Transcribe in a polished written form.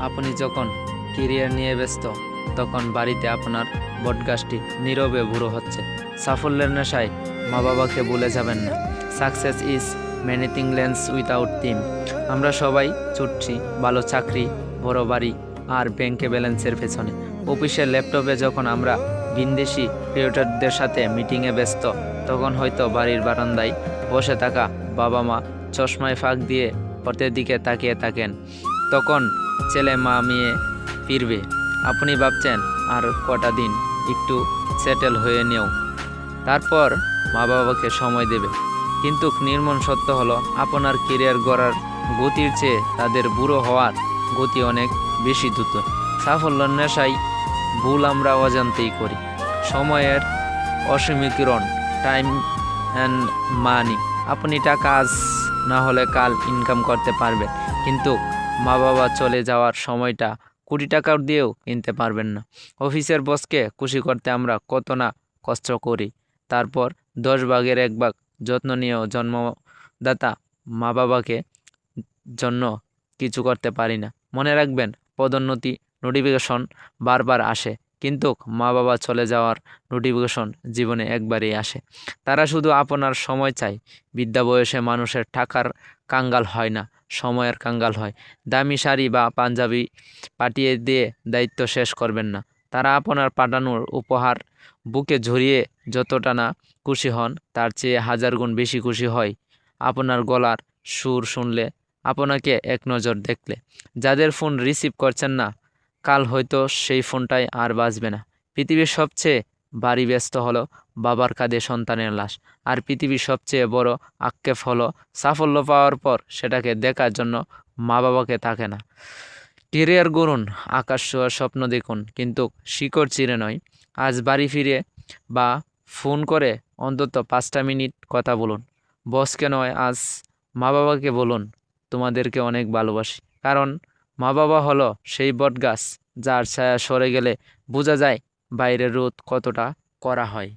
আপনি যখন কেরিয়ার নিয়ে ব্যস্ত, তখন বাড়িতে আপনার বটগাছটি নীরবে বুড়ো হচ্ছে। সাফল্যের নেশায় মা বাবাকে ভুলে যাবেন না। Success is many things without theme. আমরা সবাই ছুটছি ভালো চাকরি, বড় বাড়ি আর ব্যাংকে ব্যালেন্সের পেছনে। অফিসের ল্যাপটপে যখন আমরা ভিনদেশি ক্রিয়েটরদের সাথে মিটিংয়ে ব্যস্ত, তখন হয়তো বাড়ির বারান্দায় বসে থাকা বাবা মা চশমায় ফাঁক দিয়ে পথের দিকে তাকিয়ে থাকেন। তখন ছেলে মা মেয়ে ফিরবে, আপনি ভাবছেন আর কটা দিন একটু সেটেল হয়ে নেও, তারপর মা বাবাকে সময় দেবে। কিন্তু নির্মম সত্য হলো, আপনার কেরিয়ার গড়ার গতির চেয়ে তাদের বুড়ো হওয়ার গতি অনেক বেশি দ্রুত। সাফল্যের নেশায় ভুল আমরা অজান্তেই করি। সময়ের অসমীকরণ, টাইম অ্যান্ড মানি। আপনি টাকা আজ না হলে কাল ইনকাম করতে পারবেন, কিন্তু মা বাবা চলে যাওয়ার সময়টা কোটি টাকা দিয়েও কিনতে পারবেন না। অফিসের বসকে খুশি করতে আমরা কত না কষ্ট করি, তারপর 10 ভাগের 1 ভাগ যত্ন নিয়েও জন্মদাতা মা বাবাকে জন্য কিছু করতে পারি না। মনে রাখবেন, পদোন্নতি নোটিফিকেশন বারবার আসে, কিন্তু মা বাবা চলে যাওয়ার নোটিফিকেশন জীবনে একবারই আসে। তারা শুধু আপনার সময় চায়। বৃদ্ধা বয়সে মানুষের টাকার কাঙ্গাল হয় না, সময়ের কাঙ্গাল হয়। দামি শাড়ি বা পাঞ্জাবি পাঠিয়ে দিয়ে দায়িত্ব শেষ করবেন না। তারা আপনার পাঠানোর উপহার বুকে ঝরিয়ে যতটা না খুশি হন, তার চেয়ে 1000 গুণ বেশি খুশি হয় আপনার গলার সুর শুনলে, আপনাকে এক নজর দেখলে। যাদের ফোন রিসিভ করছেন না, কাল হয়তো সেই ফোনটাই আর বাজবে না। পৃথিবীর সবচেয়ে ভারী ব্যস্ত হলো বাবার কাঁধে সন্তানের লাশ। আর পৃথিবীর সবচেয়ে বড় আক্ষেপ হলো সাফল্য পাওয়ার পর সেটাকে দেখার জন্য মা বাবাকে থাকে না। কেরিয়ার গড়ুন, আকাশ ছোঁয়ার স্বপ্ন দেখুন, কিন্তু শিকড় চিরে নয়। আজ বাড়ি ফিরে বা ফোন করে অন্তত 5টা মিনিট কথা বলুন। বসকে নয়, আজ মা বাবাকে বলুন, তোমাদেরকে অনেক ভালোবাসি। কারণ মা বাবা হলো সেই বটগাছ যার ছায়া সরে গেলে বোঝা যায় বাইরের রোদ কতটা কড়া হয়।